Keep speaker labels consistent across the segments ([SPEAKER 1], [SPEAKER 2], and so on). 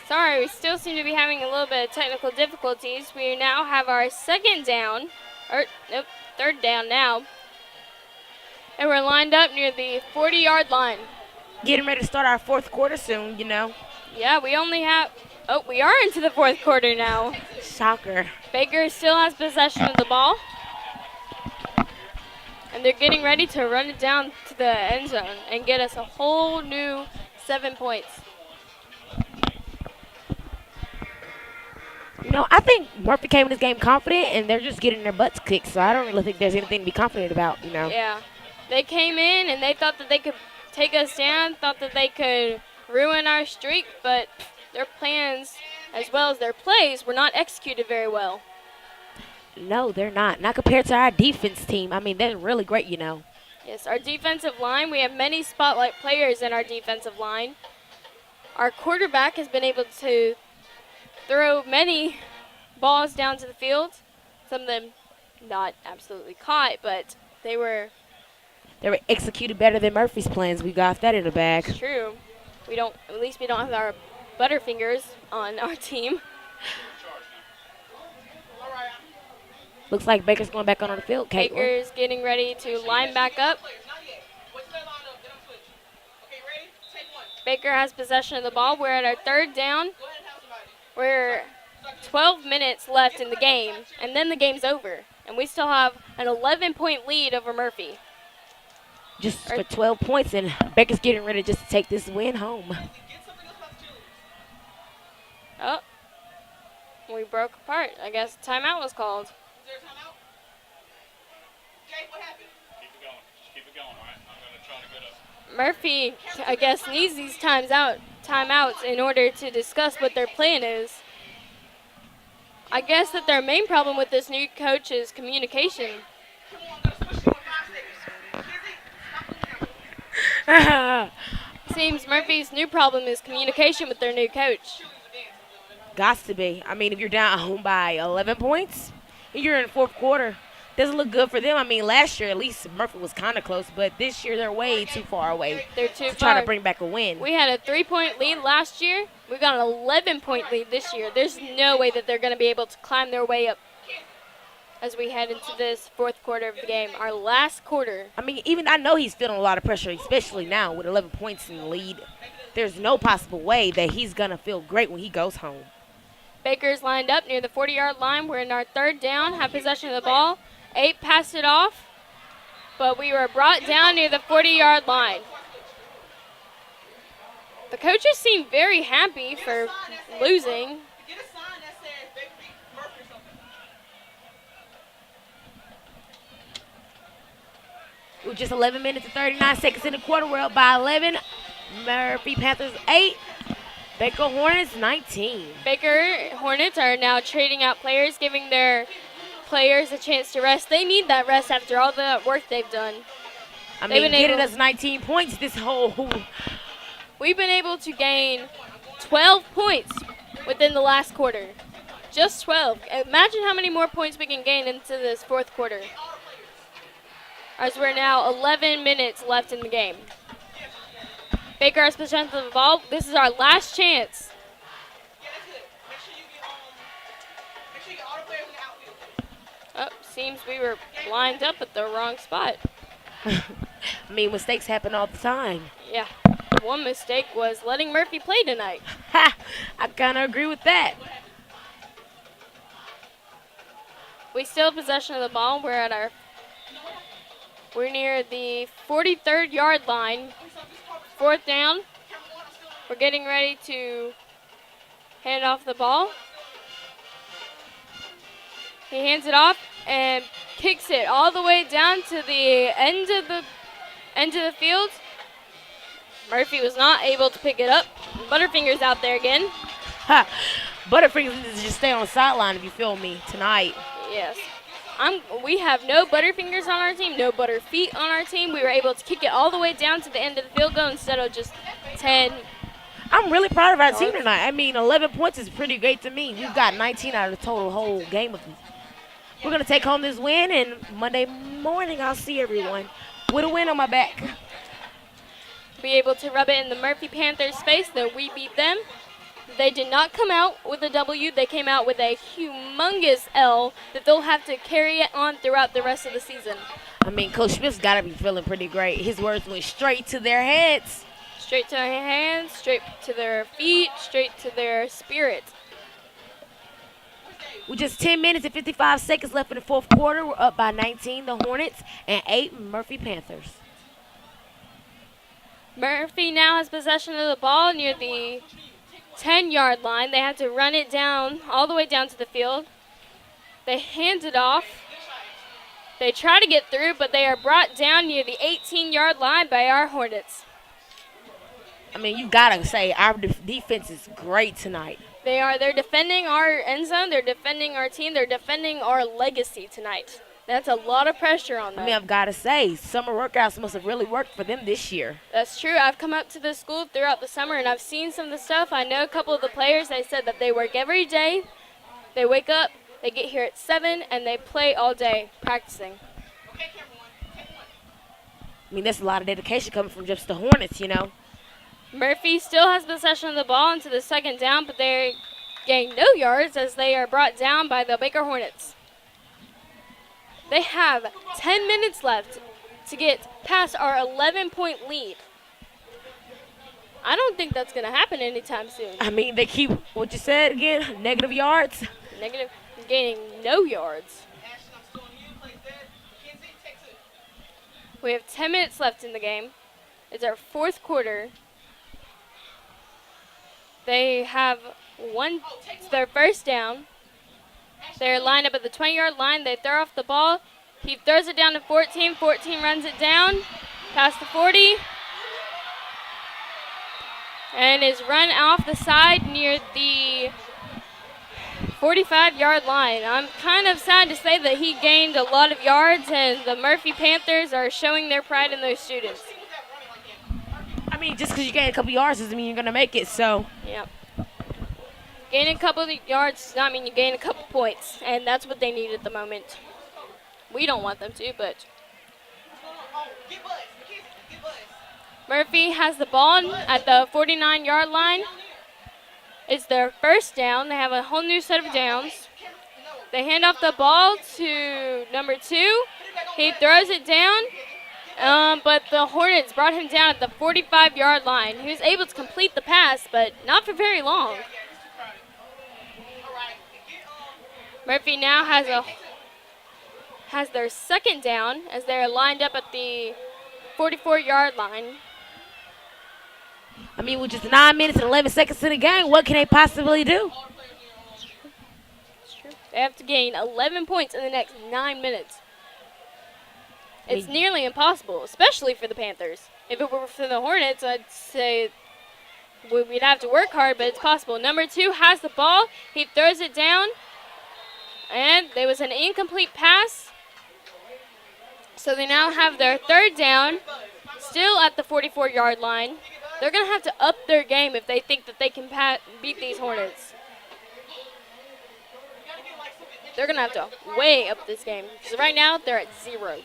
[SPEAKER 1] Sorry, we still seem to be having a little bit of technical difficulties. We now have our second down, or nope, third down now. And we're lined up near the 40-yard line.
[SPEAKER 2] Getting ready to start our fourth quarter soon, you know.
[SPEAKER 1] Yeah, we only have, oh, we are into the fourth quarter now.
[SPEAKER 2] Shocker.
[SPEAKER 1] Baker still has possession of the ball. And they're getting ready to run it down to the end zone and get us a whole new 7 points.
[SPEAKER 2] You know, I think Murphy came in this game confident, and they're just getting their butts kicked, so I don't really think there's anything to be confident about, you know.
[SPEAKER 1] Yeah. They came in and they thought that they could take us down, thought that they could ruin our streak, but their plans as well as their plays were not executed very well.
[SPEAKER 2] No, they're not. Not compared to our defense team. I mean, they're really great, you know.
[SPEAKER 1] Yes, our defensive line, we have many spotlight players in our defensive line. Our quarterback has been able to throw many balls down to the field. Some of them not absolutely caught, but they were
[SPEAKER 2] executed better than Murphy's plans. We got that in the bag.
[SPEAKER 1] true. At least we don't have our Butterfingers on our team.
[SPEAKER 2] Looks like Baker's going back on the field, Caitlin.
[SPEAKER 1] Baker's getting ready to line back up. Baker has possession of the ball. We're at our third down. We're 12 minutes left in the game, and then the game's over. And we still have an 11-point lead over Murphy.
[SPEAKER 2] Just for 12 points, and Baker's getting ready just to take this win home.
[SPEAKER 1] Oh, we broke apart. I guess timeout was called. Murphy, I guess, needs these timeouts in order to discuss what their plan is. I guess that their main problem with this new coach is communication. Seems Murphy's new problem is communication with their new coach.
[SPEAKER 2] Gots to be. I mean, if you're down home by 11 points and you're in the fourth quarter, doesn't look good for them. I mean, last year at least Murphy was kind of close, but this year they're way too far away.
[SPEAKER 1] They're too far.
[SPEAKER 2] Trying to bring back a win.
[SPEAKER 1] We had a 3-point lead last year. We got an 11-point lead this year. There's no way that they're going to be able to climb their way up as we head into this fourth quarter of the game, our last quarter.
[SPEAKER 2] I mean, even I know he's feeling a lot of pressure, especially now with 11 points in the lead. There's no possible way that he's going to feel great when he goes home.
[SPEAKER 1] Baker's lined up near the 40-yard line. We're in our third down, have possession of the ball. 8 passed it off, but we were brought down near the 40-yard line. The coaches seem very happy for losing.
[SPEAKER 2] With just 11 minutes and 39 seconds in the quarter, we're up by 11. Murphy Panthers 8. Baker Hornets 19.
[SPEAKER 1] Baker Hornets are now trading out players, giving their players a chance to rest. They need that rest after all the work they've done.
[SPEAKER 2] I mean, getting us 19 points this whole.
[SPEAKER 1] We've been able to gain 12 points within the last quarter. Just 12. Imagine how many more points we can gain into this fourth quarter. As we're now 11 minutes left in the game. Baker has possession of the ball. This is our last chance. Oh, seems we were lined up at the wrong spot.
[SPEAKER 2] I mean, mistakes happen all the time.
[SPEAKER 1] Yeah. One mistake was letting Murphy play tonight.
[SPEAKER 2] Ha! I kind of agree with that.
[SPEAKER 1] We still have possession of the ball. We're near the 43rd yard line. Fourth down. We're getting ready to hand off the ball. He hands it off and kicks it all the way down to the end of the field. Murphy was not able to pick it up. Butterfinger's out there again.
[SPEAKER 2] Ha! Butterfingers needs to just stay on the sideline, if you feel me, tonight.
[SPEAKER 1] Yes. We have no Butterfingers on our team, no Butterfeet on our team. We were able to kick it all the way down to the end of the field goal instead of just 10.
[SPEAKER 2] I'm really proud of our team tonight. I mean, 11 points is pretty great to me. We've got 19 out of the total whole game of them. We're going to take home this win, and Monday morning I'll see everyone with a win on my back.
[SPEAKER 1] Be able to rub it in the Murphy Panthers face that we beat them. They did not come out with a W. They came out with a humongous L that they'll have to carry it on throughout the rest of the season.
[SPEAKER 2] I mean, Coach Smith's got to be feeling pretty great. His words went straight to their heads.
[SPEAKER 1] Straight to their hands, straight to their feet, straight to their spirit.
[SPEAKER 2] With just 10 minutes and 55 seconds left in the fourth quarter, we're up by 19, the Hornets, and 8, Murphy Panthers.
[SPEAKER 1] Murphy now has possession of the ball near the 10-yard line. They have to run it down, all the way down to the field. They hand it off. They try to get through, but they are brought down near the 18-yard line by our Hornets.
[SPEAKER 2] I mean, you got to say, our defense is great tonight.
[SPEAKER 1] They're defending our end zone. They're defending our team. They're defending our legacy tonight. That's a lot of pressure on them.
[SPEAKER 2] I mean, I've got to say, summer workouts must have really worked for them this year.
[SPEAKER 1] That's true. I've come up to this school throughout the summer, and I've seen some of the stuff. I know a couple of the players. They said that they work every day. They wake up, they get here at 7, and they play all day practicing.
[SPEAKER 2] I mean, that's a lot of dedication coming from just the Hornets, you know.
[SPEAKER 1] Murphy still has possession of the ball into the second down, but they gain no yards as they are brought down by the Baker Hornets. They have 10 minutes left to get past our 11-point lead. I don't think that's going to happen anytime soon.
[SPEAKER 2] I mean, they keep, what you said again, negative yards.
[SPEAKER 1] Negative, gaining no yards. We have 10 minutes left in the game. It's our fourth quarter. They have it's their first down. They're lined up at the 20-yard line. They throw off the ball. He throws it down to 14. 14 runs it down past the 40. And is run off the side near the 45-yard line. I'm kind of sad to say that he gained a lot of yards, and the Murphy Panthers are showing their pride in those students.
[SPEAKER 2] I mean, just because you gain a couple yards doesn't mean you're going to make it, so.
[SPEAKER 1] Yeah. Gaining a couple of yards does not mean you gain a couple points, and that's what they need at the moment. We don't want them to, but. Murphy has the ball at the 49-yard line. It's their first down. They have a whole new set of downs. They hand off the ball to number 2. He throws it down. But the Hornets brought him down at the 45-yard line. He was able to complete the pass, but not for very long. Murphy now has their second down as they're lined up at the 44-yard line.
[SPEAKER 2] I mean, with just 9 minutes and 11 seconds in the game, what can they possibly do?
[SPEAKER 1] It's true. They have to gain 11 points in the next 9 minutes. It's nearly impossible, especially for the Panthers. If it were for the Hornets, I'd say we'd have to work hard, but it's possible. Number 2 has the ball. He throws it down, and there was an incomplete pass. So they now have their third down, still at the 44-yard line. They're going to have to up their game if they think that they can beat these Hornets. They're going to have to way up this game, because right now they're at 0.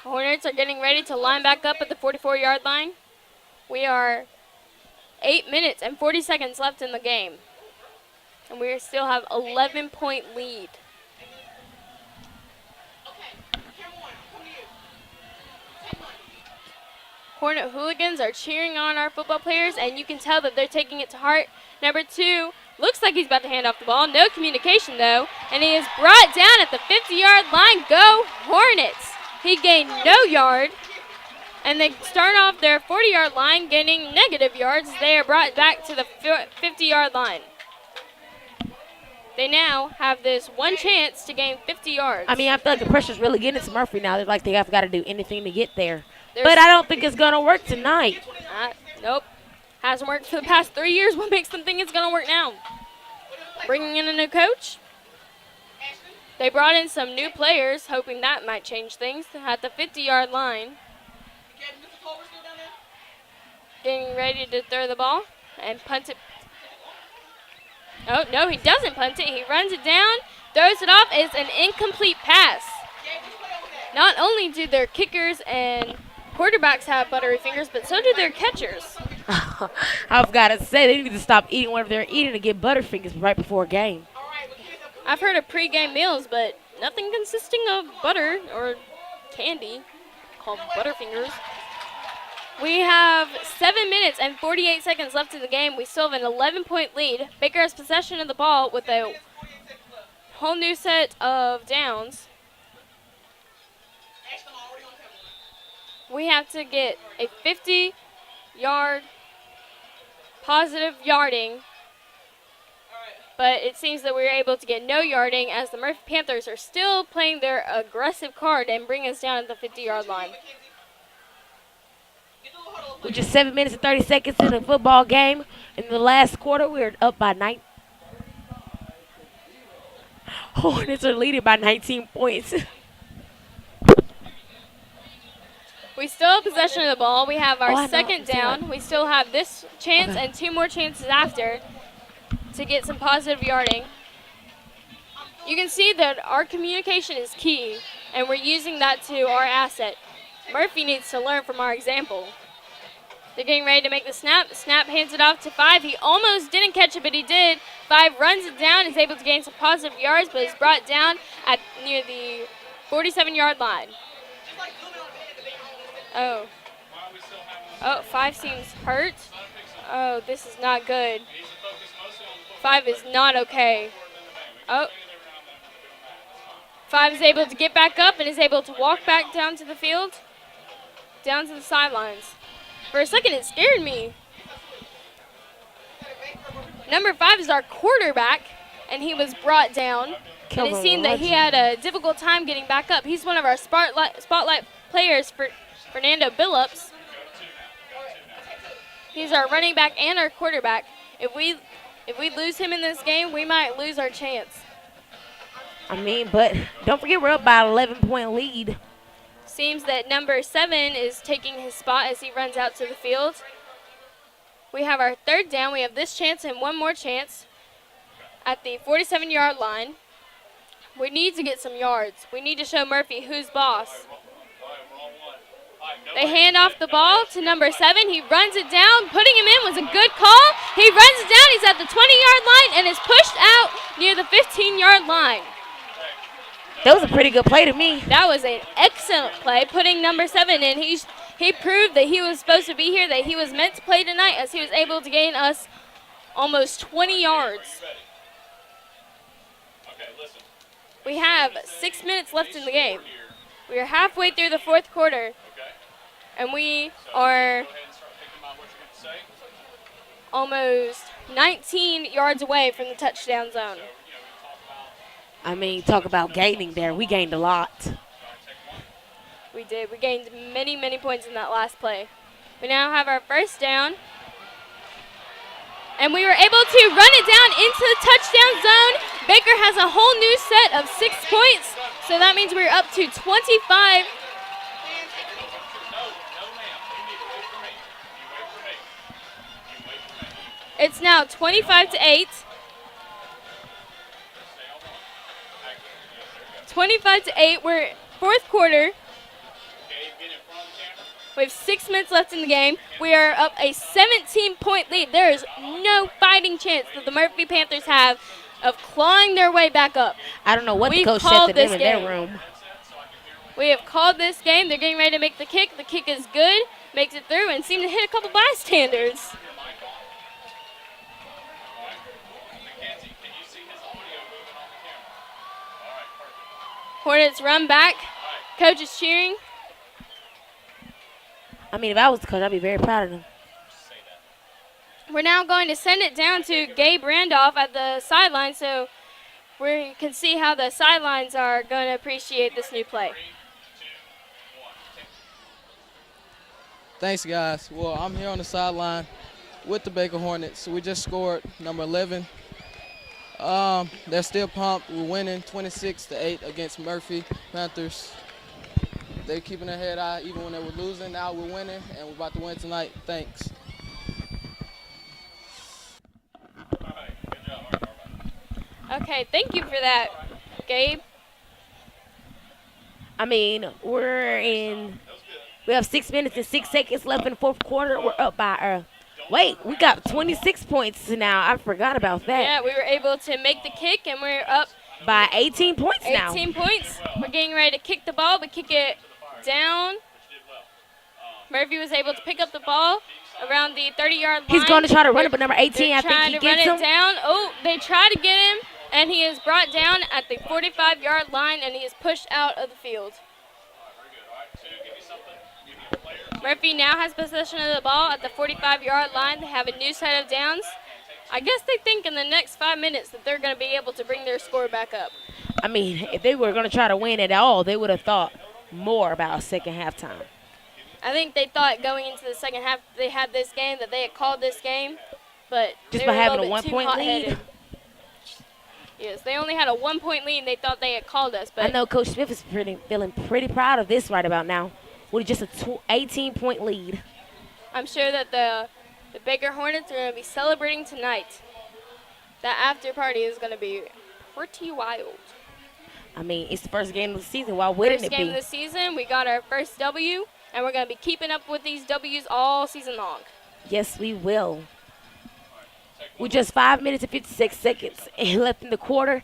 [SPEAKER 1] Hornets are getting ready to line back up at the 44-yard line. We are 8 minutes and 40 seconds left in the game. And we still have 11-point lead. Hornet hooligans are cheering on our football players, and you can tell that they're taking it to heart. Number 2 looks like he's about to hand off the ball. No communication, though. And he is brought down at the 50-yard line. Go Hornets! He gained no yard, and they start off their 40-yard line gaining negative yards. They are brought back to the 50-yard line. They now have this one chance to gain 50 yards.
[SPEAKER 2] I mean, I feel like the pressure's really getting to Murphy now. They're like they have got to do anything to get there. But I don't think it's going to work tonight.
[SPEAKER 1] Nope. Hasn't worked for the past 3 years. What makes them think it's going to work now? Bringing in a new coach. They brought in some new players, hoping that might change things at the 50-yard line. Getting ready to throw the ball and punt it. Oh, no, he doesn't punt it. He runs it down, throws it off. It's an incomplete pass. Not only do their kickers and quarterbacks have buttery fingers, but so do their catchers.
[SPEAKER 2] I've got to say, they need to stop eating whatever they're eating and get Butterfingers right before a game.
[SPEAKER 1] I've heard of pre-game meals, but nothing consisting of butter or candy called Butterfingers. We have 7 minutes and 48 seconds left in the game. We still have an 11-point lead. Baker has possession of the ball with a whole new set of downs. We have to get a 50-yard positive yarding, but it seems that we were able to get no yarding as the Murphy Panthers are still playing their aggressive card and bring us down at the 50-yard line.
[SPEAKER 2] With just 7 minutes and 30 seconds in the football game, in the last quarter, we were up by 9. Hornets are leading by 19 points.
[SPEAKER 1] We still have possession of the ball. We have our
[SPEAKER 2] I know.
[SPEAKER 1] second down. We still have this chance and 2 more chances after to get some positive yarding. You can see that our communication is key, and we're using that to our asset. Murphy needs to learn from our example. They're getting ready to make the snap. The snap hands it off to 5. He almost didn't catch it, but he did. 5 runs it down. Is able to gain some positive yards, but is brought down at near the 47-yard line. Oh. Oh, 5 seems hurt. Oh, this is not good. 5 is not okay. Oh. 5 is able to get back up and is able to walk back down to the field, down to the sidelines. For a second, it scared me. Number 5 is our quarterback, and he was brought down. And it seemed that he had a difficult time getting back up. He's one of our spotlight players for Fernando Billups. He's our running back and our quarterback. If we lose him in this game, we might lose our chance.
[SPEAKER 2] I mean, but don't forget we're up by an 11-point lead.
[SPEAKER 1] Seems that number 7 is taking his spot as he runs out to the field. We have our third down. We have this chance and one more chance at the 47-yard line. We need to get some yards. We need to show Murphy who's boss. They hand off the ball to number 7. He runs it down. Putting him in was a good call. He runs it down. He's at the 20-yard line and is pushed out near the 15-yard line.
[SPEAKER 2] That was a pretty good play to me.
[SPEAKER 1] That was an excellent play, putting number 7 in. He proved that he was supposed to be here, that he was meant to play tonight, as he was able to gain us almost 20 yards. We have 6 minutes left in the game. We are halfway through the fourth quarter, and we are almost 19 yards away from the touchdown zone.
[SPEAKER 2] I mean, talk about gaining there. We gained a lot.
[SPEAKER 1] We did. We gained many, many points in that last play. We now have our first down. And we were able to run it down into the touchdown zone. Baker has a whole new set of 6 points. So that means we're up to 25. It's now 25-8. 25-8. We're fourth quarter. We have 6 minutes left in the game. We are up a 17-point lead. There is no fighting chance that the Murphy Panthers have of clawing their way back up.
[SPEAKER 2] I don't know what the coach said to them in their room.
[SPEAKER 1] We have called this game. They're getting ready to make the kick. The kick is good. Makes it through and seemed to hit a couple bystanders. Hornets run back. Coach is cheering.
[SPEAKER 2] I mean, if I was the coach, I'd be very proud of them.
[SPEAKER 1] We're now going to send it down to Gabe Randolph at the sideline so we can see how the sidelines are going to appreciate this new play.
[SPEAKER 3] Thanks, guys. Well, I'm here on the sideline with the Baker Hornets. We just scored number 11. They're still pumped. We're winning 26-8 against Murphy Panthers. They're keeping their head high even when they were losing. Now we're winning, and we're about to win tonight. Thanks.
[SPEAKER 1] Okay, thank you for that, Gabe.
[SPEAKER 2] I mean, we're in We have 6 minutes and 6 seconds left in the fourth quarter. We're up by wait, we got 26 points now. I forgot about that.
[SPEAKER 1] Yeah, we were able to make the kick, and we're up
[SPEAKER 2] By 18 points now.
[SPEAKER 1] 18 points. We're getting ready to kick the ball, but kick it down. Murphy was able to pick up the ball around the 30-yard line.
[SPEAKER 2] He's going to try to run it, but number 18, I think
[SPEAKER 1] trying
[SPEAKER 2] he
[SPEAKER 1] to run
[SPEAKER 2] gets
[SPEAKER 1] it
[SPEAKER 2] him.
[SPEAKER 1] down. Oh, they try to get him, and he is brought down at the 45-yard line, and he is pushed out of the field. Murphy now has possession of the ball at the 45-yard line. They have a new set of downs. I guess they think in the next 5 minutes that they're going to be able to bring their score back up.
[SPEAKER 2] I mean, if they were going to try to win it all, they would have thought more about second halftime.
[SPEAKER 1] I think they thought going into the second half they had this game, that they had called this game, but
[SPEAKER 2] Just
[SPEAKER 1] they
[SPEAKER 2] by
[SPEAKER 1] were
[SPEAKER 2] having a
[SPEAKER 1] little bit too
[SPEAKER 2] 1-point
[SPEAKER 1] hot-headed.
[SPEAKER 2] lead?
[SPEAKER 1] Yes, they only had a 1-point lead and they thought they had called us. But
[SPEAKER 2] I know Coach Smith is feeling pretty proud of this right about now with just a 18-point lead.
[SPEAKER 1] I'm sure that the Baker Hornets are going to be celebrating tonight. That after party is going to be pretty wild.
[SPEAKER 2] I mean, it's the first game of the season. Why wouldn't
[SPEAKER 1] First
[SPEAKER 2] it
[SPEAKER 1] game
[SPEAKER 2] be?
[SPEAKER 1] of the season, we got our first W, and we're going to be keeping up with these W's all season long.
[SPEAKER 2] Yes, we will. With just 5 minutes and 56 seconds left in the quarter,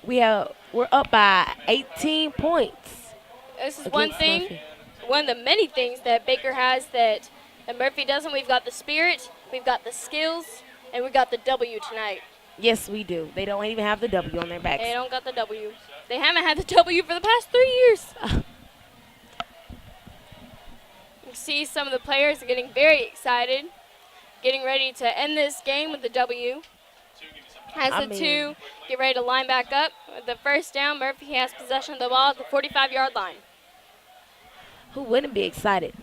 [SPEAKER 2] we're up by 18 points.
[SPEAKER 1] This is
[SPEAKER 2] against
[SPEAKER 1] one thing,
[SPEAKER 2] Murphy.
[SPEAKER 1] one of the many things that Baker has that Murphy doesn't. We've got the spirit, we've got the skills, and we got the W tonight.
[SPEAKER 2] Yes, we do. They don't even have the W on their backs.
[SPEAKER 1] They don't got the W. They haven't had the W for the past 3 years. You see some of the players are getting very excited, getting ready to end this game with the W. As the two get ready to line back up. With the first down, Murphy has possession of the ball at the 45-yard line.
[SPEAKER 2] Who wouldn't be excited?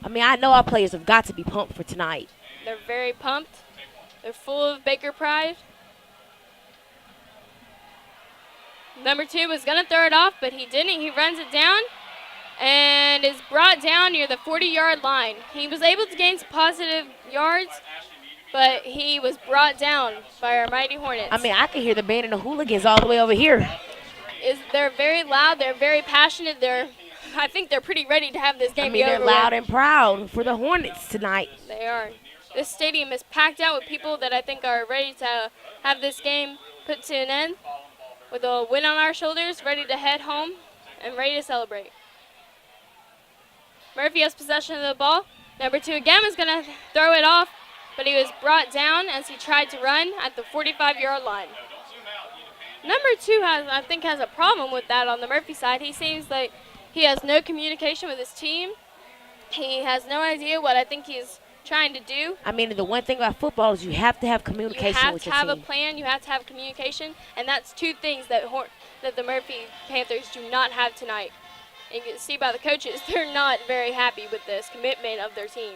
[SPEAKER 2] I mean, I know our players have got to be pumped for tonight.
[SPEAKER 1] They're very pumped. They're full of Baker pride. Number 2 was going to throw it off, but he didn't. He runs it down and is brought down near the 40-yard line. He was able to gain some positive yards, but he was brought down by our Mighty Hornets.
[SPEAKER 2] I mean, I can hear the band and the hooligans all the way over here.
[SPEAKER 1] They're very loud. They're very passionate. I think they're pretty ready to have this game
[SPEAKER 2] I mean,
[SPEAKER 1] be
[SPEAKER 2] they're
[SPEAKER 1] over
[SPEAKER 2] loud
[SPEAKER 1] with.
[SPEAKER 2] and proud for the Hornets tonight.
[SPEAKER 1] They are. This stadium is packed out with people that I think are ready to have this game put to an end. With a win on our shoulders, ready to head home and ready to celebrate. Murphy has possession of the ball. Number 2 again was going to throw it off, but he was brought down as he tried to run at the 45-yard line. Number 2 I think has a problem with that on the Murphy side. He seems like he has no communication with his team. He has no idea what I think he's trying to do.
[SPEAKER 2] I mean, the one thing about football is you have to have communication with
[SPEAKER 1] You
[SPEAKER 2] your
[SPEAKER 1] have to have
[SPEAKER 2] team.
[SPEAKER 1] a plan. You have to have communication, and that's 2 things that the Murphy Panthers do not have tonight. And you can see by the coaches, they're not very happy with this commitment of their team.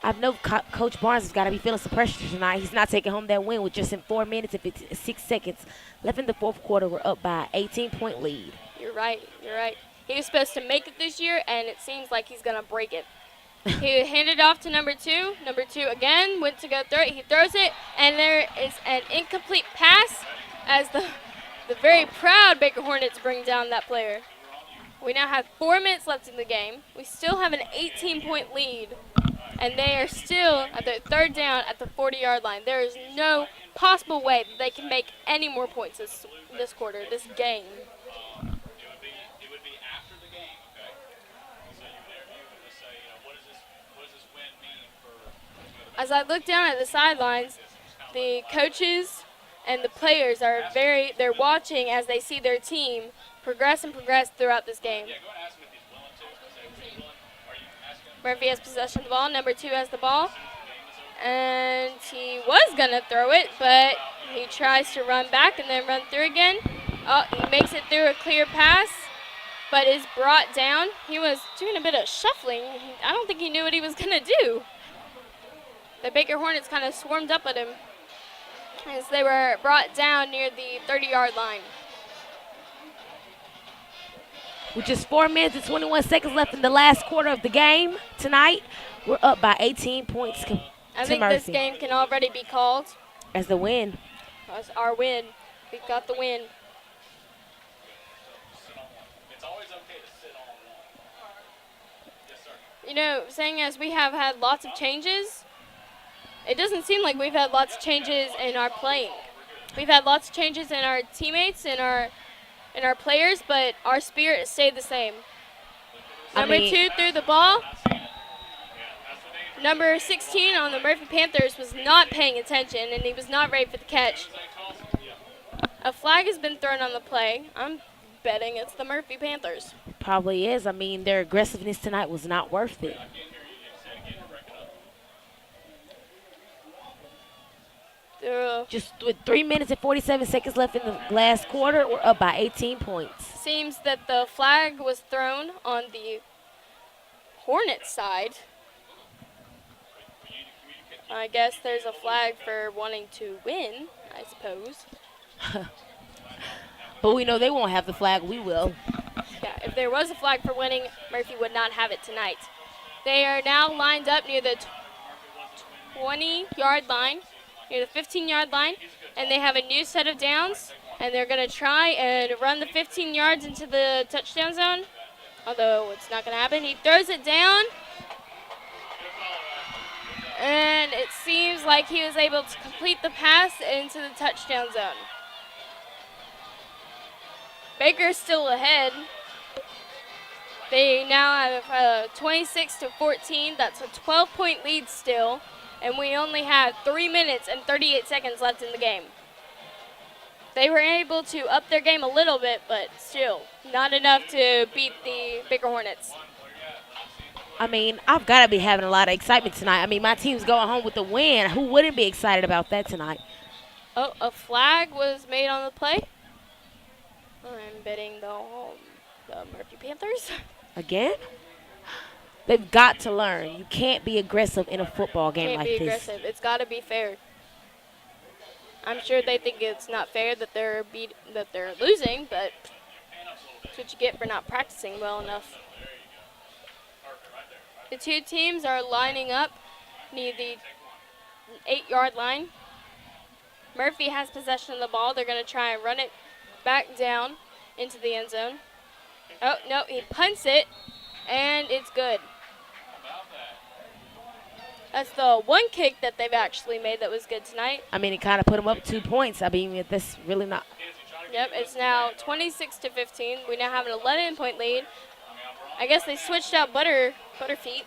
[SPEAKER 2] I know Coach Barnes has got to be feeling some pressure tonight. He's not taking home that win with just in 4 minutes and 56 seconds left in the fourth quarter. We're up by an 18-point lead.
[SPEAKER 1] You're right. You're right. He was supposed to make it this year, and it seems like he's going to break it. He handed off to number 2. Number 2 again went to go throw it. He throws it, and there is an incomplete pass as the very proud Baker Hornets bring down that player. We now have 4 minutes left in the game. We still have an 18-point lead, and they are still at their third down at the 40-yard line. There is no possible way that they can make any more points this quarter, this game.
[SPEAKER 4] It would be after the game, okay? So you would interview him and say, what does this win mean for
[SPEAKER 1] As I look down at the sidelines, the coaches and the players are they're watching as they see their team progress and progress throughout this game.
[SPEAKER 4] go and ask him if he's willing to. Say, if he's willing, are you asking him?
[SPEAKER 1] Murphy has possession of the ball. Number 2 has the ball. And he was going to throw it, but he tries to run back and then run through again. Oh, he makes it through a clear pass, but is brought down. He was doing a bit of shuffling. I don't think he knew what he was going to do. The Baker Hornets kind of swarmed up at him as they were brought down near the 30-yard line.
[SPEAKER 2] With just 4 minutes and 21 seconds left in the last quarter of the game tonight, we're up by 18 points to
[SPEAKER 1] I think
[SPEAKER 2] Murphy.
[SPEAKER 1] this game can already be called
[SPEAKER 2] as the win.
[SPEAKER 1] as our win. We've got the win.
[SPEAKER 4] It's always okay to sit on one. Yes, sir.
[SPEAKER 1] saying as we have had lots of changes, it doesn't seem like we've had lots of changes in our playing. We've had lots of changes in our teammates and our players, but our spirit stayed the same. Number 2 threw the ball. Number 16 on the Murphy Panthers was not paying attention, and he was not ready for the catch. A flag has been thrown on the play. I'm betting it's the Murphy Panthers.
[SPEAKER 2] Probably is. I mean, their aggressiveness tonight was not worth it. Just with 3 minutes and 47 seconds left in the last quarter, we're up by 18 points.
[SPEAKER 1] Seems that the flag was thrown on the Hornets side. I guess there's a flag for wanting to win, I suppose.
[SPEAKER 2] But we know they won't have the flag. We will.
[SPEAKER 1] Yeah, if there was a flag for winning, Murphy would not have it tonight. They are now lined up near the 20-yard line, near the 15-yard line, and they have a new set of downs, and they're going to try and run the 15 yards into the touchdown zone, although it's not going to happen. He throws it down, and it seems like he was able to complete the pass into the touchdown zone. Baker's still ahead. They now have 26-14. That's a 12-point lead still, and we only have 3 minutes and 38 seconds left in the game. They were able to up their game a little bit, but still not enough to beat the Baker Hornets.
[SPEAKER 2] I mean, I've got to be having a lot of excitement tonight. I mean, my team's going home with the win. Who wouldn't be excited about that tonight?
[SPEAKER 1] Oh, a flag was made on the play. I'm betting the Murphy Panthers.
[SPEAKER 2] Again? They've got to learn. You can't be aggressive in a football game like this.
[SPEAKER 1] Can't be aggressive. It's got to be fair. I'm sure they think it's not fair that they're losing, but that's what you get for not practicing well enough. The two teams are lining up near the 8-yard line. Murphy has possession of the ball. They're going to try and run it back down into the end zone. Oh, no, he punts it, and it's good. That's the one kick that they've actually made that was good tonight.
[SPEAKER 2] I mean, it kind of put them up 2 points. I mean, that's really not.
[SPEAKER 1] Yep, it's now 26-15. We now have an 11-point lead. I guess they switched out Butterfeet.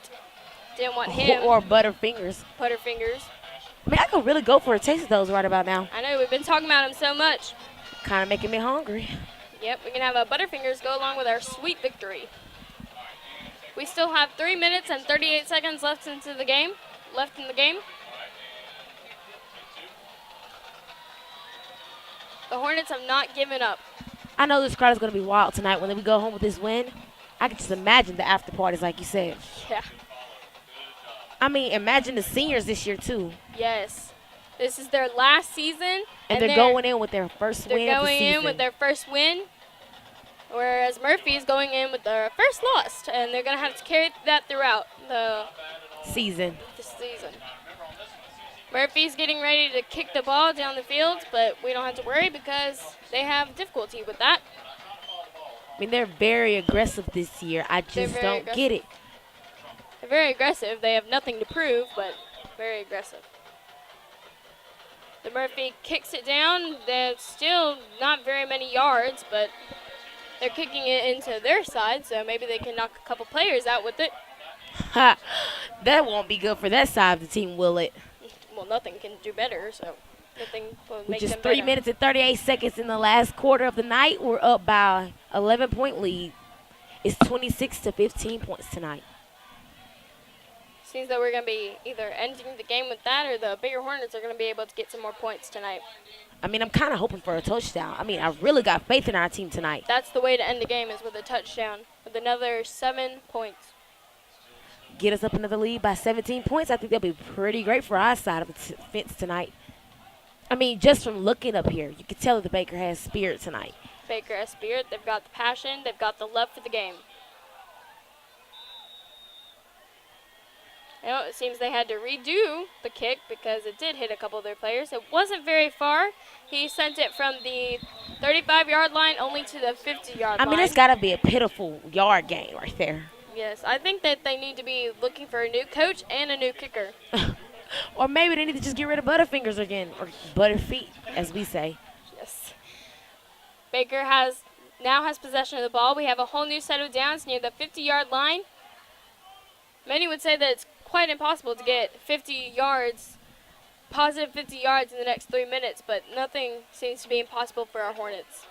[SPEAKER 1] Didn't want him.
[SPEAKER 2] Or Butterfingers.
[SPEAKER 1] Butterfingers.
[SPEAKER 2] I mean, I could really go for a taste of those right about now.
[SPEAKER 1] I know, we've been talking about him so much.
[SPEAKER 2] Kind of making me hungry.
[SPEAKER 1] Yep, we can have a Butterfingers go along with our sweet victory. We still have 3 minutes and 38 seconds left in the game. The Hornets have not given up.
[SPEAKER 2] I know this crowd is going to be wild tonight when we go home with this win. I can just imagine the after parties, like you said.
[SPEAKER 1] Yeah.
[SPEAKER 2] I mean, imagine the seniors this year, too.
[SPEAKER 1] Yes. This is their last season.
[SPEAKER 2] And they're going in with their first win of the season.
[SPEAKER 1] They're going in with their first win, whereas Murphy is going in with their first loss, and they're going to have to carry that throughout the
[SPEAKER 2] season.
[SPEAKER 1] Murphy's getting ready to kick the ball down the field, but we don't have to worry because they have difficulty with that.
[SPEAKER 2] I mean, they're very aggressive this year. I just don't get it.
[SPEAKER 1] They're very aggressive. They have nothing to prove, but very aggressive. The Murphy kicks it down. There's still not very many yards, but they're kicking it into their side, so maybe they can knock a couple players out with it.
[SPEAKER 2] That won't be good for that side of the team, will it?
[SPEAKER 1] Well, nothing can do better, so nothing will make
[SPEAKER 2] With just
[SPEAKER 1] them
[SPEAKER 2] 3
[SPEAKER 1] better.
[SPEAKER 2] minutes and 38 seconds in the last quarter of the night, we're up by 11-point lead. It's 26-15 points tonight.
[SPEAKER 1] Seems that we're going to be either ending the game with that or the Baker Hornets are going to be able to get some more points tonight.
[SPEAKER 2] I mean, I'm kind of hoping for a touchdown. I mean, I really got faith in our team tonight.
[SPEAKER 1] That's the way to end the game is with a touchdown, with another 7 points.
[SPEAKER 2] Get us up another lead by 17 points. I think that'll be pretty great for our side of the fence tonight. I mean, just from looking up here, you can tell that the Baker has spirit tonight.
[SPEAKER 1] Baker has spirit. They've got the passion. They've got the love for the game. You know, it seems they had to redo the kick because it did hit a couple of their players. It wasn't very far. He sent it from the 35-yard line only to the 50-yard line.
[SPEAKER 2] I mean, it's got to be a pitiful yard gain right there.
[SPEAKER 1] Yes, I think that they need to be looking for a new coach and a new kicker.
[SPEAKER 2] Or maybe they need to just get rid of Butterfingers again, or Butterfeet, as we say.
[SPEAKER 1] Yes. Baker now has possession of the ball. We have a whole new set of downs near the 50-yard line. Many would say that it's quite impossible to get 50 yards, positive 50 yards in the next 3 minutes, but nothing seems to be impossible for our Hornets.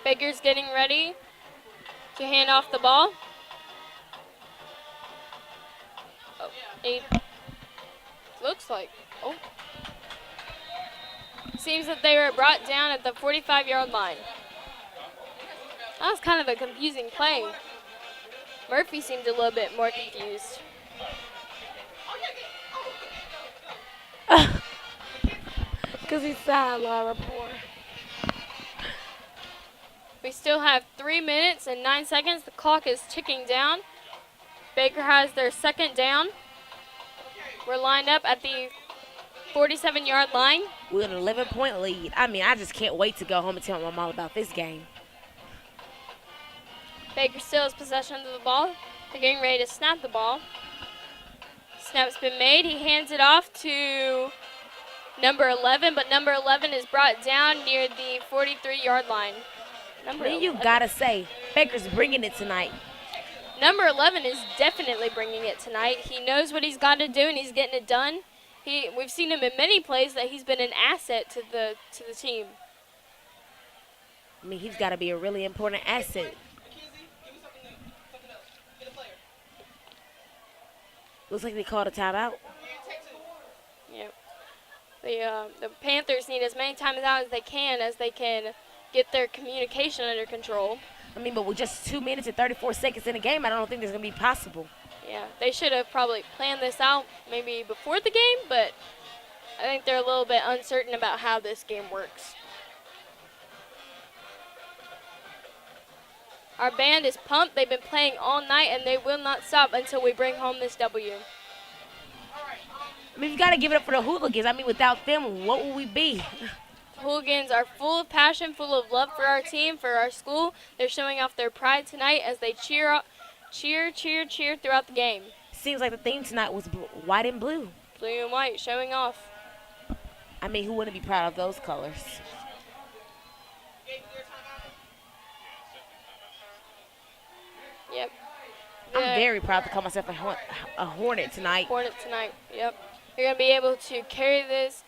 [SPEAKER 1] Baker's getting ready to hand off the ball. Oh, he looks like, seems that they were brought down at the 45-yard line. That was kind of a confusing play. Murphy seemed a little bit more confused.
[SPEAKER 2] Because he's sideline report.
[SPEAKER 1] We still have 3 minutes and 9 seconds. The clock is ticking down. Baker has their second down. We're lined up at the 47-yard line.
[SPEAKER 2] With an 11-point lead. I mean, I just can't wait to go home and tell my mom about this game.
[SPEAKER 1] Baker still has possession of the ball. They're getting ready to snap the ball. Snap's been made. He hands it off to number 11, but number 11 is brought down near the 43-yard line.
[SPEAKER 2] Then you gotta say, Baker's bringing it tonight.
[SPEAKER 1] Number 11 is definitely bringing it tonight. He knows what he's got to do, and he's getting it done. We've seen him in many plays that he's been an asset to the team.
[SPEAKER 2] I mean, he's got to be a really important asset. Looks like they called a timeout.
[SPEAKER 1] Yep. The Panthers need as many times out as they can get their communication under control.
[SPEAKER 2] I mean, but with just 2 minutes and 34 seconds in the game, I don't think this is going to be possible.
[SPEAKER 1] Yeah, they should have probably planned this out maybe before the game, but I think they're a little bit uncertain about how this game works. Our band is pumped. They've been playing all night, and they will not stop until we bring home this W.
[SPEAKER 2] I mean, you got to give it up for the Hooligans. I mean, without them, what would we be?
[SPEAKER 1] Hooligans are full of passion, full of love for our team, for our school. They're showing off their pride tonight as they cheer throughout the game.
[SPEAKER 2] Seems like the theme tonight was white and blue.
[SPEAKER 1] Blue and white, showing off.
[SPEAKER 2] I mean, who wouldn't be proud of those colors?
[SPEAKER 1] Yep.
[SPEAKER 2] I'm very proud to call myself a Hornet tonight.
[SPEAKER 1] Hornet tonight, yep. You're going to be able to carry this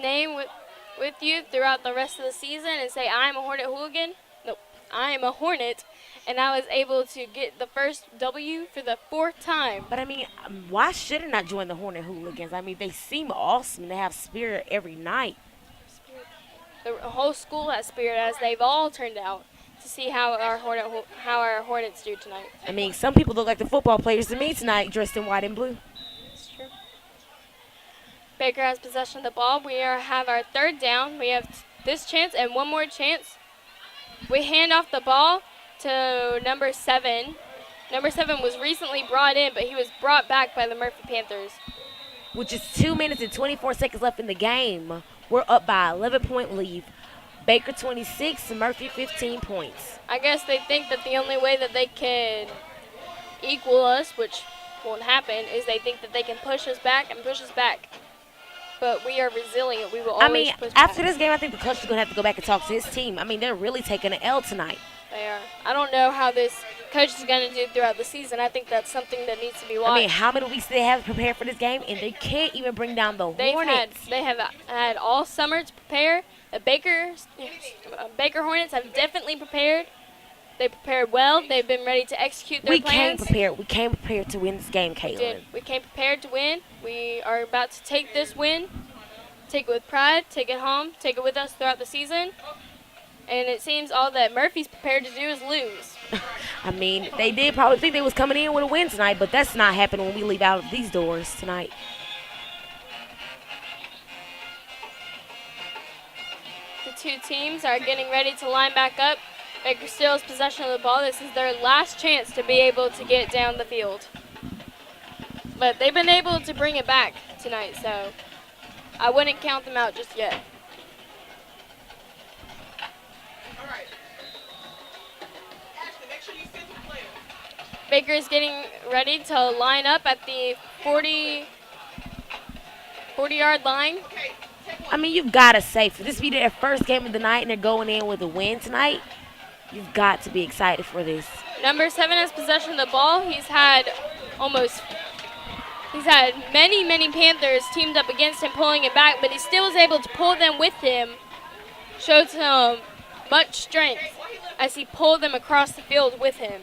[SPEAKER 1] name with you throughout the rest of the season and say, I'm a Hornet hooligan. Nope, I am a Hornet, and I was able to get the first W for the 4th time.
[SPEAKER 2] But I mean, why shouldn't I join the Hornet Hooligans? I mean, they seem awesome. They have spirit every night.
[SPEAKER 1] The whole school has spirit, as they've all turned out, to see how our Hornets do tonight.
[SPEAKER 2] I mean, some people look like the football players to me tonight, dressed in white and blue.
[SPEAKER 1] That's true. Baker has possession of the ball. We have our 3rd down. We have this chance and one more chance. We hand off the ball to number 7. Number 7 was recently brought in, but he was brought back by the Murphy Panthers.
[SPEAKER 2] With just 2 minutes and 24 seconds left in the game, we're up by 11-point lead. Baker 26, Murphy 15 points.
[SPEAKER 1] I guess they think that the only way that they can equal us, which won't happen, is they think that they can push us back and push us back. But we are resilient. We will always push back.
[SPEAKER 2] After this game, I think the coach is going to have to go back and talk to his team. I mean, they're really taking an L tonight.
[SPEAKER 1] They are. I don't know how this coach is going to do throughout the season. I think that's something that needs to be watched.
[SPEAKER 2] I mean, how many weeks do they have to prepare for this game, and they can't even bring down the Hornets?
[SPEAKER 1] They have had all summer to prepare. The Baker Hornets have definitely prepared. They prepared well. They've been ready to execute their plans.
[SPEAKER 2] We came prepared to win this game, Caitlin.
[SPEAKER 1] We came prepared to win. We are about to take this win, take it with pride, take it home, take it with us throughout the season. And it seems all that Murphy's prepared to do is lose.
[SPEAKER 2] I mean, they did probably think they was coming in with a win tonight, but that's not happening when we leave out of these doors tonight.
[SPEAKER 1] The two teams are getting ready to line back up. Baker still has possession of the ball. This is their last chance to be able to get down the field. But they've been able to bring it back tonight, so I wouldn't count them out just yet. Baker is getting ready to line up at the 40-yard line.
[SPEAKER 2] I mean, you've got to say, for this to be their first game of the night and they're going in with a win tonight, you've got to be excited for this.
[SPEAKER 1] Number 7 has possession of the ball. He's had many Panthers teamed up against him, pulling it back, but he still was able to pull them with him. Showed some much strength as he pulled them across the field with him.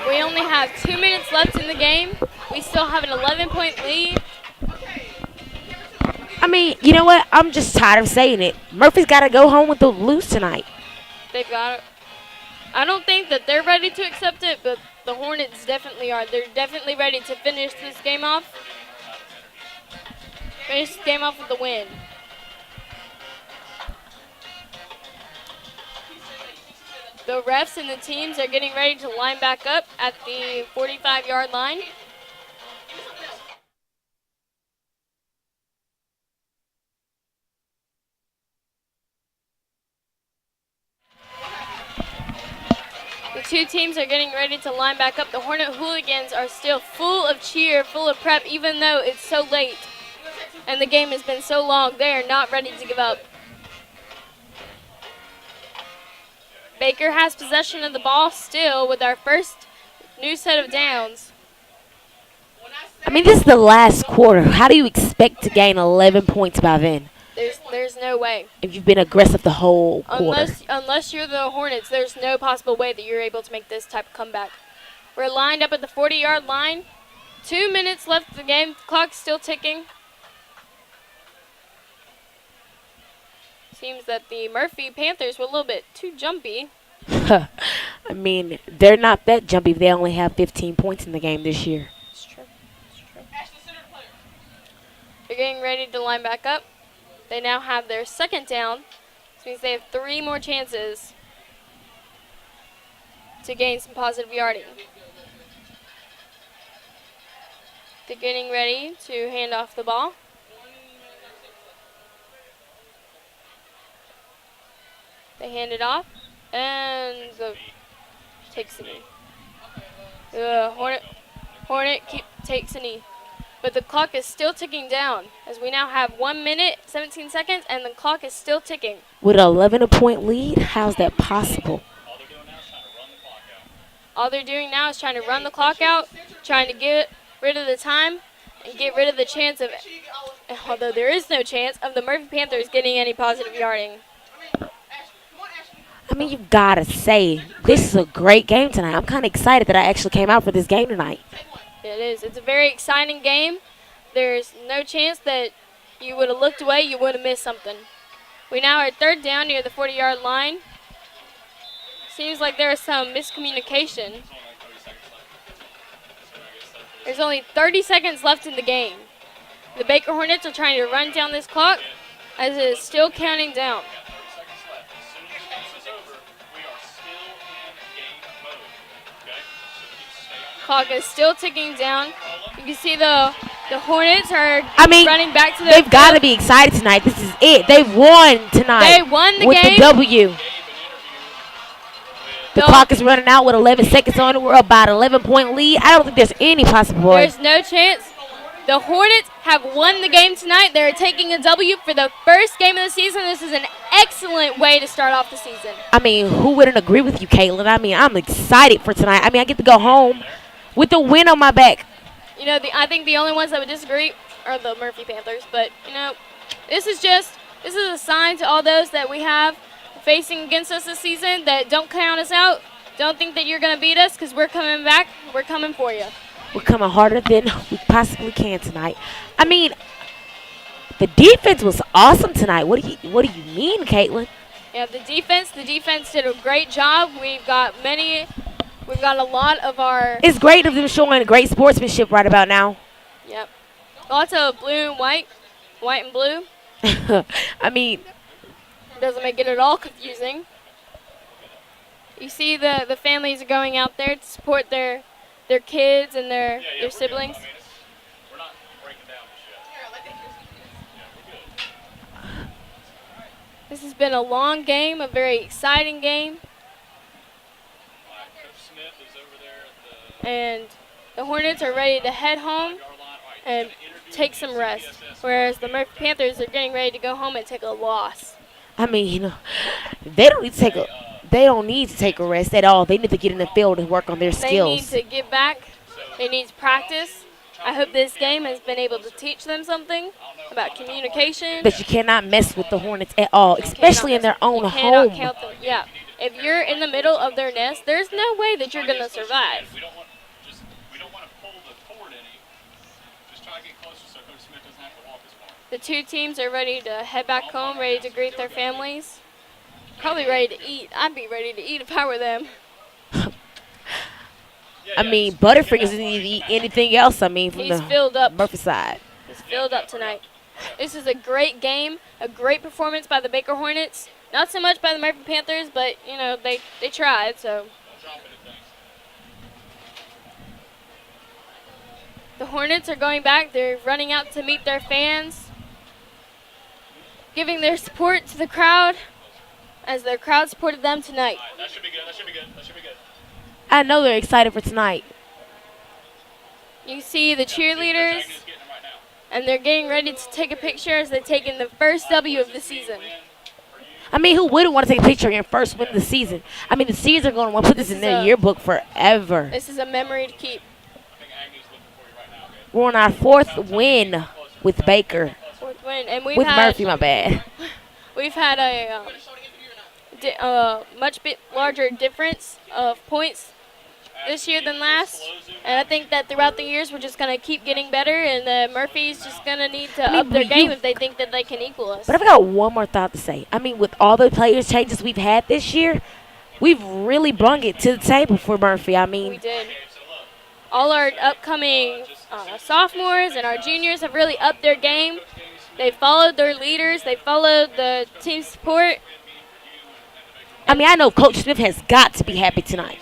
[SPEAKER 1] We only have 2 minutes left in the game. We still have an 11-point lead.
[SPEAKER 2] I mean, you know what? I'm just tired of saying it. Murphy's got to go home with the lose tonight.
[SPEAKER 1] They've got it. I don't think that they're ready to accept it, but the Hornets definitely are. They're definitely ready to finish this game off. Finish this game off with a win. The refs and the teams are getting ready to line back up at the 45-yard line. The two teams are getting ready to line back up. The Hornet Hooligans are still full of cheer, full of prep, even though it's so late and the game has been so long. They are not ready to give up. Baker has possession of the ball still with our first new set of downs.
[SPEAKER 2] I mean, this is the last quarter. How do you expect to gain 11 points by then
[SPEAKER 1] There's no way.
[SPEAKER 2] if you've been aggressive the whole quarter?
[SPEAKER 1] Unless you're the Hornets, there's no possible way that you're able to make this type of comeback. We're lined up at the 40-yard line. 2 minutes left of the game. The clock's still ticking. Seems that the Murphy Panthers were a little bit too jumpy.
[SPEAKER 2] I mean, they're not that jumpy. They only have 15 points in the game this year.
[SPEAKER 1] It's true. They're getting ready to line back up. They now have their second down. This means they have 3 more chances to gain some positive yarding. They're getting ready to hand off the ball. They hand it off, and takes a knee. The Hornet takes a knee. But the clock is still ticking down, as we now have 1 minute, 17 seconds, and the clock is still ticking.
[SPEAKER 2] With an 11-point lead, how's that possible?
[SPEAKER 1] All they're doing now is trying to run the clock out, trying to get rid of the time, and get rid of the chance of, although there is no chance, of the Murphy Panthers getting any positive yarding.
[SPEAKER 2] I mean, you've got to say, this is a great game tonight. I'm kind of excited that I actually came out for this game tonight.
[SPEAKER 1] It is. It's a very exciting game. There's no chance that you would have looked away, you would have missed something. We now are third down near the 40-yard line. Seems like there is some miscommunication. There's only 30 seconds left in the game. The Baker Hornets are trying to run down this clock as it is still counting down. Clock is still ticking down. You can see the Hornets are running back to their
[SPEAKER 2] they've got to be excited tonight. This is it. They've won tonight.
[SPEAKER 1] They won the
[SPEAKER 2] with
[SPEAKER 1] game.
[SPEAKER 2] The W. The clock is running out with 11 seconds on it. We're about 11-point lead. I don't think there's any possible way.
[SPEAKER 1] There's no chance. The Hornets have won the game tonight. They're taking a W for the first game of the season. This is an excellent way to start off the season.
[SPEAKER 2] I mean, who wouldn't agree with you, Caitlin? I mean, I'm excited for tonight. I mean, I get to go home with the win on my back.
[SPEAKER 1] You know, I think the only ones that would disagree are the Murphy Panthers. But, you know, this is a sign to all those that we have facing against us this season that don't count us out. Don't think that you're going to beat us because we're coming back. We're coming for you.
[SPEAKER 2] We're coming harder than we possibly can tonight. I mean, the defense was awesome tonight. What do you mean, Caitlin?
[SPEAKER 1] Yeah, the defense did a great job. We've got a lot of our...
[SPEAKER 2] It's great of them showing great sportsmanship right about now.
[SPEAKER 1] Yep. Lots of blue and white and blue.
[SPEAKER 2] I mean...
[SPEAKER 1] Doesn't make it at all confusing. You see the families are going out there to support their kids and their siblings.
[SPEAKER 4] We're not breaking down this yet. Yeah, we're good.
[SPEAKER 1] been a long game, a very exciting game,
[SPEAKER 4] Coach Smith is over there at the
[SPEAKER 1] and the Hornets are ready to head home
[SPEAKER 4] yard line. All right,
[SPEAKER 1] and take some rest, whereas the Murphy Panthers are getting ready to go home and take a loss.
[SPEAKER 2] I mean, they don't need to take a. They don't need to take a rest at all. They need to get in the field and work on their
[SPEAKER 1] They
[SPEAKER 2] skills.
[SPEAKER 1] need to get back. They need to practice. I hope this game has been able to teach them something about communication.
[SPEAKER 2] That you cannot mess with the Hornets at all, especially in their own
[SPEAKER 1] You cannot
[SPEAKER 2] home.
[SPEAKER 1] count them. Yeah. If you're in the middle of their nest, there's no way that you're going to survive.
[SPEAKER 4] We don't want to pull the cord any. Just try to get closer so Coach Smith doesn't have to walk as far.
[SPEAKER 1] The two teams are ready to head back home, ready to greet their families. Probably ready to eat. I'd be ready to eat if I were them.
[SPEAKER 2] I mean, Butterfingers doesn't need to eat anything else. I mean, from
[SPEAKER 1] He's
[SPEAKER 2] the
[SPEAKER 1] filled up.
[SPEAKER 2] Murphy side.
[SPEAKER 1] He's filled up tonight. This is a great game, a great performance by the Baker Hornets. Not so much by the Murphy Panthers, but, you know, they tried, so. The Hornets are going back. They're running out to meet their fans, giving their support to the crowd as their crowd supported them tonight.
[SPEAKER 4] That should be good. That should be good. That should be good.
[SPEAKER 2] I know they're excited for tonight.
[SPEAKER 1] You see the cheerleaders,
[SPEAKER 4] He's getting him right now.
[SPEAKER 1] and they're getting ready to take a picture as they take in the first W of the season.
[SPEAKER 2] I mean, who wouldn't want to take a picture in first win of the season? I mean, the Seas are going to want to put this in their yearbook forever.
[SPEAKER 1] This is a memory to keep.
[SPEAKER 4] I think Agne's looking for you right now, okay?
[SPEAKER 2] We're on our fourth win with Baker.
[SPEAKER 1] Fourth win, and we've
[SPEAKER 2] With
[SPEAKER 1] had
[SPEAKER 2] Murphy, my bad.
[SPEAKER 1] we've had a much bit larger difference of points this year than last, and I think that throughout the years we're just gonna keep getting better, and Murphy's just gonna need to
[SPEAKER 2] mean,
[SPEAKER 1] up their
[SPEAKER 2] you-
[SPEAKER 1] game if they think that they can equal us.
[SPEAKER 2] But I've got one more thought to say. I mean, with all the players changes we've had this year, we've really brung it to the table for Murphy. I
[SPEAKER 1] We
[SPEAKER 2] mean,
[SPEAKER 1] did. All our upcoming sophomores and our juniors have really upped their game. They followed their leaders. They followed the team support.
[SPEAKER 2] I know Coach Smith has got to be happy tonight.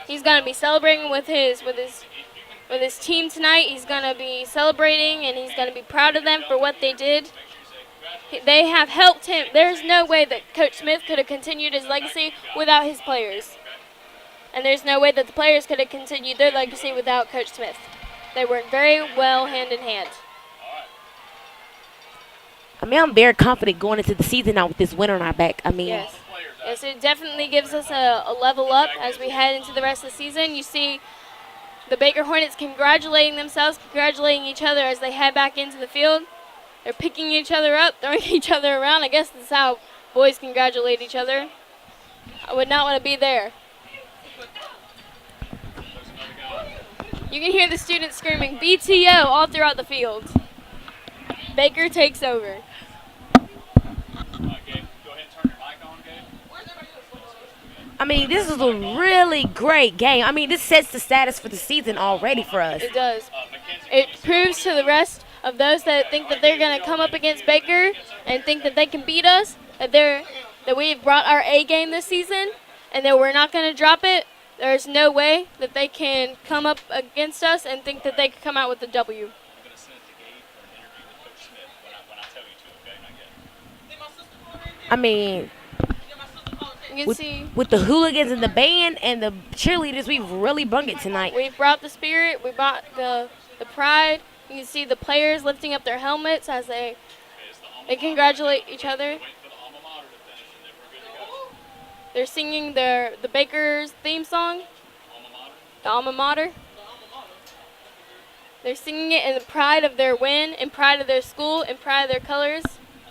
[SPEAKER 1] He's gonna be celebrating with his team tonight. He's gonna be celebrating, and he's gonna be proud of them for what they did. They have helped him. There's no way that Coach Smith could have continued his legacy without his players, and there's no way that the players could have continued their legacy without Coach Smith. They worked very well hand in hand.
[SPEAKER 2] I mean, I'm very confident going into the season now with this win on our back. I mean,
[SPEAKER 1] Yes. Yes, it definitely gives us a level up as we head into the rest of the season. You see the Baker Hornets congratulating themselves, congratulating each other as they head back into the field. They're picking each other up, throwing each other around. I guess that's how boys congratulate each other. I would not want to be there. You can hear the students screaming BTO all throughout the field. Baker takes over.
[SPEAKER 4] Gabe, go ahead and turn your mic on, Gabe.
[SPEAKER 2] I mean, this is a really great game. I mean, this sets the status for the season already for us.
[SPEAKER 1] It does.
[SPEAKER 4] Mackenzie,
[SPEAKER 1] It proves to the rest of those that think that they're going to come up against Baker and think that they can beat us, that we've brought our A game this season, and that we're not going to drop it. There's no way that they can come up against us and think that they can come out with a W.
[SPEAKER 4] I'm going to send it to Gabe for an interview with Coach Smith when I tell you to, okay? Not yet.
[SPEAKER 2] I mean,
[SPEAKER 1] You can see
[SPEAKER 2] with the hooligans and the band and the cheerleaders, we've really brung it tonight.
[SPEAKER 1] we've brought the spirit, we brought the pride. You can see the players lifting up their helmets as they congratulate each other.
[SPEAKER 4] Wait for the alma mater to finish, and then we're good to go.
[SPEAKER 1] They're singing the Baker's theme song,
[SPEAKER 4] Alma mater.
[SPEAKER 1] the alma mater. They're singing it in the pride of their win, in pride of their school, in pride of their colors.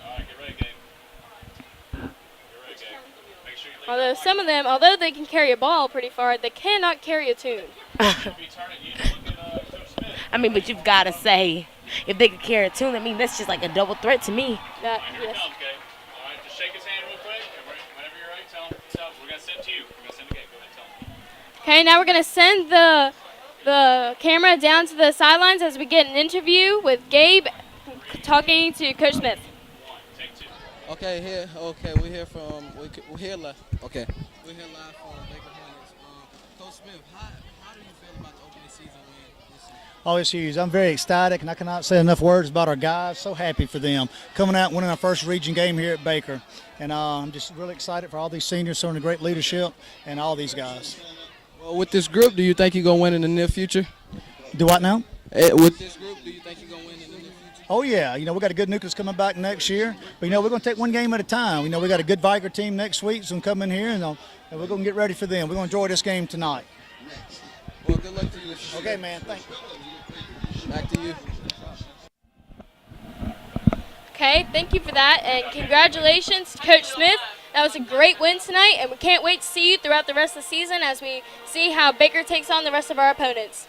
[SPEAKER 4] All right, get ready, Gabe. Get ready, Gabe. Make sure you leave.
[SPEAKER 1] Although some of them, although they can carry a ball pretty far, they cannot carry a tune.
[SPEAKER 4] If you turn it, you look at Coach Smith.
[SPEAKER 2] I mean, but you've got to say, if they could carry a tune, I mean, that's just like a double threat to me.
[SPEAKER 1] That
[SPEAKER 4] Here
[SPEAKER 1] yes.
[SPEAKER 4] it comes, Gabe. All right, just shake his hand real quick, and whenever you're ready, tell him. We're going to send it to you. We're going to send it to Gabe. Go ahead and tell him.
[SPEAKER 1] Okay, now we're gonna send the camera down to the sidelines as we get an interview with Gabe talking to Coach Smith.
[SPEAKER 4] Take two.
[SPEAKER 3] Okay, we're here from we're here live. Okay, we're here live from Baker Hornets. Coach Smith, how do you feel about the opening season win this year?
[SPEAKER 5] Oh, it's huge. I'm very ecstatic, and I cannot say enough words about our guys. So happy for them coming out and winning our first region game here at Baker. And I'm just really excited for all these seniors showing the great leadership and all these guys.
[SPEAKER 3] Well, with this group, do you think you're going to win in the near future?
[SPEAKER 5] Do what now?
[SPEAKER 3] With this group, do you think you're going to win in the near future?
[SPEAKER 5] Oh, yeah. We got a good nucleus coming back next year. But, we're going to take one game at a time. We got a good Viker team next week. It's going to come in here, and we're going to get ready for them. We're going to enjoy this game tonight.
[SPEAKER 3] Well, good luck to you.
[SPEAKER 5] Okay, man. Thank you.
[SPEAKER 3] Back to you.
[SPEAKER 1] Okay, thank you for that, and congratulations to Coach Smith. That was a great win tonight, and we can't wait to see you throughout the rest of the season as we see how Baker takes on the rest of our opponents.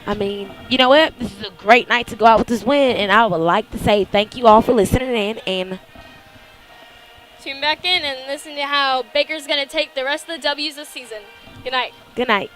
[SPEAKER 2] I mean, you know what? This is a great night to go out with this win, and I would like to say thank you all for listening in, and
[SPEAKER 1] Tune back in and listen to how Baker's going to take the rest of the W's this season. Good night.
[SPEAKER 2] good night.